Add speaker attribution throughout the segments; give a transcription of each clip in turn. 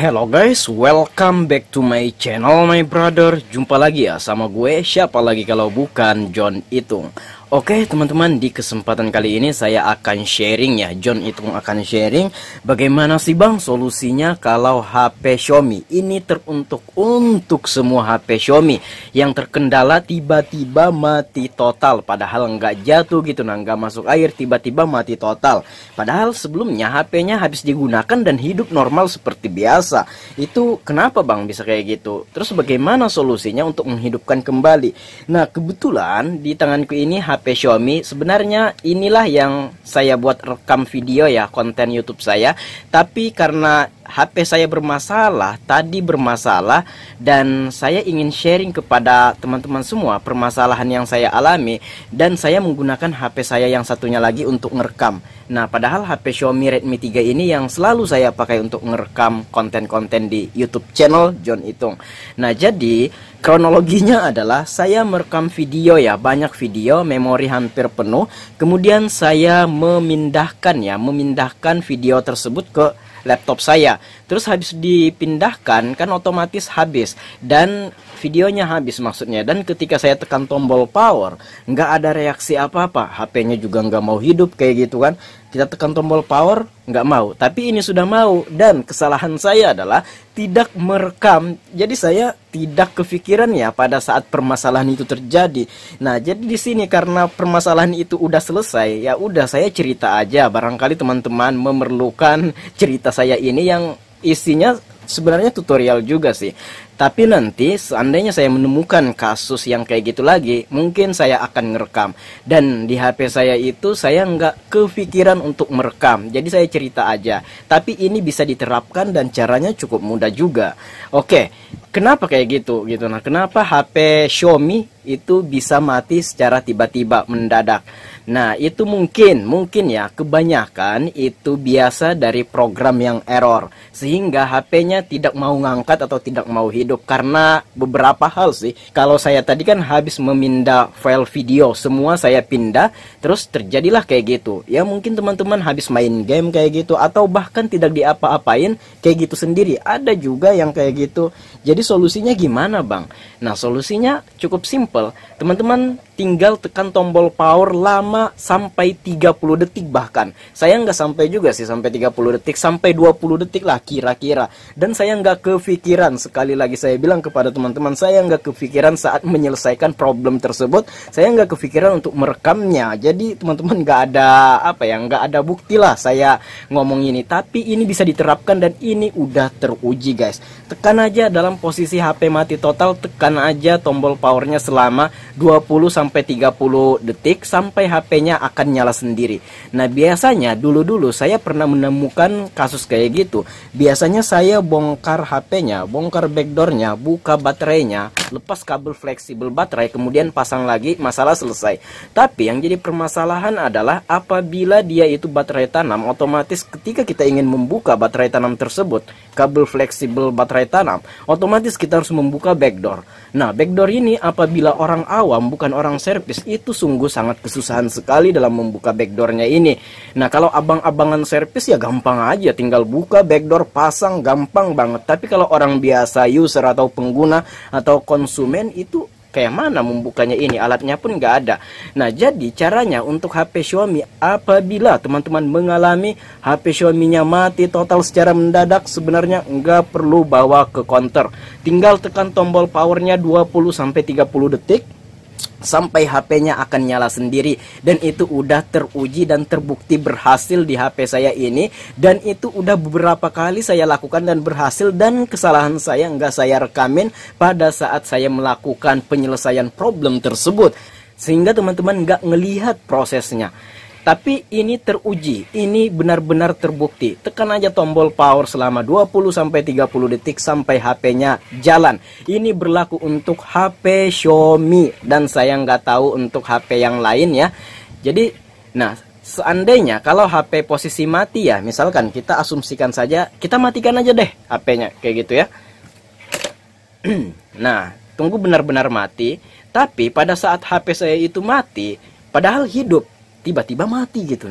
Speaker 1: Hello guys, welcome back to my channel my brother. Jumpa lagi ya sama gue, siapa lagi kalau bukan John Itung. Oke teman-teman, di kesempatan kali ini saya akan sharing ya, John Itung akan sharing bagaimana sih bang solusinya kalau HP Xiaomi ini teruntuk untuk semua HP Xiaomi yang terkendala tiba-tiba mati total, padahal nggak jatuh gitu, nah nggak masuk air, tiba-tiba mati total, padahal sebelumnya HP-nya habis digunakan dan hidup normal seperti biasa. Itu kenapa bang bisa kayak gitu? Terus bagaimana solusinya untuk menghidupkan kembali? Nah kebetulan di tanganku ini HP Xiaomi. Sebenarnya inilah yang saya buat rekam video ya, konten YouTube saya. Tapi karena HP saya bermasalah, tadi bermasalah, dan saya ingin sharing kepada teman-teman semua permasalahan yang saya alami, dan saya menggunakan HP saya yang satunya lagi untuk ngerekam. Nah, padahal HP Xiaomi Redmi 3 ini yang selalu saya pakai untuk ngerekam konten-konten di YouTube channel John Itung. Nah, jadi kronologinya adalah saya merekam video ya, banyak video, memori hampir penuh. Kemudian saya memindahkan video tersebut ke laptop saya. Terus habis dipindahkan kan otomatis habis, dan videonya habis maksudnya. Dan ketika saya tekan tombol power, nggak ada reaksi apa-apa, HP-nya juga nggak mau hidup kayak gitu kan. Kita tekan tombol power, nggak mau, tapi ini sudah mau. Dan kesalahan saya adalah tidak merekam, jadi saya tidak kepikiran ya pada saat permasalahan itu terjadi. Nah jadi di sini karena permasalahan itu udah selesai, ya udah saya cerita aja, barangkali teman-teman memerlukan cerita saya ini yang isinya sebenarnya tutorial juga sih. Tapi nanti seandainya saya menemukan kasus yang kayak gitu lagi, mungkin saya akan ngerekam. Dan di HP saya itu saya nggak kepikiran untuk merekam, jadi saya cerita aja. Tapi ini bisa diterapkan dan caranya cukup mudah juga. Oke, kenapa kayak gitu? Nah, kenapa HP Xiaomi itu bisa mati secara tiba-tiba mendadak? Nah, itu mungkin ya kebanyakan itu biasa dari program yang error, sehingga HP-nya tidak mau ngangkat atau tidak mau hidup karena beberapa hal sih. Kalau saya tadi kan habis memindah file video, semua saya pindah, terus terjadilah kayak gitu. Ya mungkin teman-teman habis main game kayak gitu, atau bahkan tidak diapa-apain kayak gitu sendiri. Ada juga yang kayak gitu. Jadi solusinya gimana bang? Nah solusinya cukup simple. Teman-teman tinggal tekan tombol power lama sampai 30 detik bahkan. Saya nggak sampai juga sih sampai 30 detik, sampai 20 detik lah kira-kira. Dan saya nggak kepikiran, sekali lagi saya bilang kepada teman-teman, saya nggak kepikiran saat menyelesaikan problem tersebut, saya nggak kepikiran untuk merekamnya. Jadi teman-teman nggak ada nggak ada bukti lah saya ngomong ini. Tapi ini bisa diterapkan dan ini udah teruji guys. Tekan aja dalam posisi HP mati total, tekan aja tombol powernya selama 20 sampai 30 detik sampai HP-nya akan nyala sendiri. Nah biasanya dulu saya pernah menemukan kasus kayak gitu. Biasanya saya bongkar HP-nya, bongkar backdoornya, buka baterainya, lepas kabel fleksibel baterai, kemudian pasang lagi, masalah selesai. Tapi yang jadi permasalahan adalah apabila dia itu baterai tanam, otomatis ketika kita ingin membuka baterai tanam tersebut, kabel fleksibel baterai tanam, otomatis kita harus membuka backdoor. Nah backdoor ini apabila orang awam bukan orang servis itu sungguh sangat kesusahan sekali dalam membuka backdoornya ini. Nah kalau abang-abangan servis ya gampang aja, tinggal buka backdoor, pasang, gampang banget. Tapi kalau orang biasa, user atau pengguna atau konsumen, itu kayak mana membukanya ini, alatnya pun nggak ada. Nah jadi caranya untuk HP Xiaomi, apabila teman-teman mengalami HP Xiaomi-nya mati total secara mendadak, sebenarnya nggak perlu bawa ke counter, tinggal tekan tombol powernya 20-30 detik sampai HP-nya akan nyala sendiri. Dan itu udah teruji dan terbukti berhasil di HP saya ini. Dan itu udah beberapa kali saya lakukan dan berhasil. Dan kesalahan saya nggak saya rekamin pada saat saya melakukan penyelesaian problem tersebut, sehingga teman-teman nggak ngelihat prosesnya. Tapi ini teruji, ini benar-benar terbukti. Tekan aja tombol power selama 20-30 detik sampai HP-nya jalan. Ini berlaku untuk HP Xiaomi, dan saya nggak tahu untuk HP yang lain ya. Jadi, nah seandainya kalau HP posisi mati ya, misalkan kita asumsikan saja, kita matikan aja deh HP-nya, kayak gitu ya. Nah, tunggu benar-benar mati. Tapi pada saat HP saya itu mati, padahal hidup, tiba-tiba mati gitu.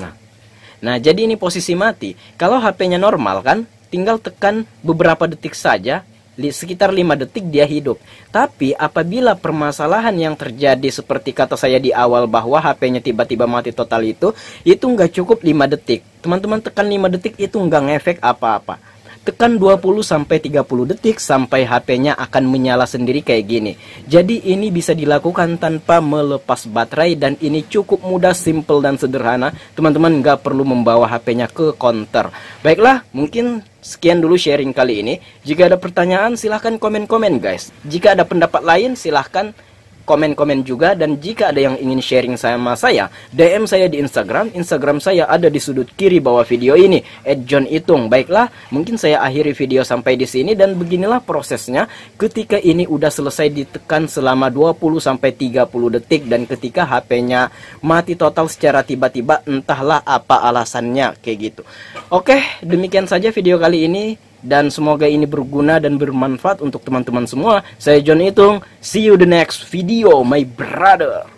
Speaker 1: Nah jadi ini posisi mati. Kalau HP-nya normal kan, tinggal tekan beberapa detik saja, sekitar 5 detik dia hidup. Tapi apabila permasalahan yang terjadi seperti kata saya di awal bahwa HP-nya tiba-tiba mati total itu nggak cukup 5 detik. Teman-teman tekan 5 detik itu nggak ngefek apa-apa. Tekan 20-30 detik sampai HP-nya akan menyala sendiri kayak gini. Jadi ini bisa dilakukan tanpa melepas baterai dan ini cukup mudah, simple dan sederhana. Teman-teman nggak perlu membawa HP-nya ke counter. Baiklah, mungkin sekian dulu sharing kali ini. Jika ada pertanyaan silahkan komen-komen guys. Jika ada pendapat lain silahkan komen-komen juga, dan jika ada yang ingin sharing sama saya, DM saya di Instagram. Instagram saya ada di sudut kiri bawah video ini, @johnitung. Baiklah, mungkin saya akhiri video sampai di sini, dan beginilah prosesnya ketika ini udah selesai ditekan selama 20-30 detik dan ketika HP-nya mati total secara tiba-tiba, entahlah apa alasannya kayak gitu. Oke, demikian saja video kali ini. Dan semoga ini berguna dan bermanfaat untuk teman-teman semua. Saya John Itung. See you the next video, my brother.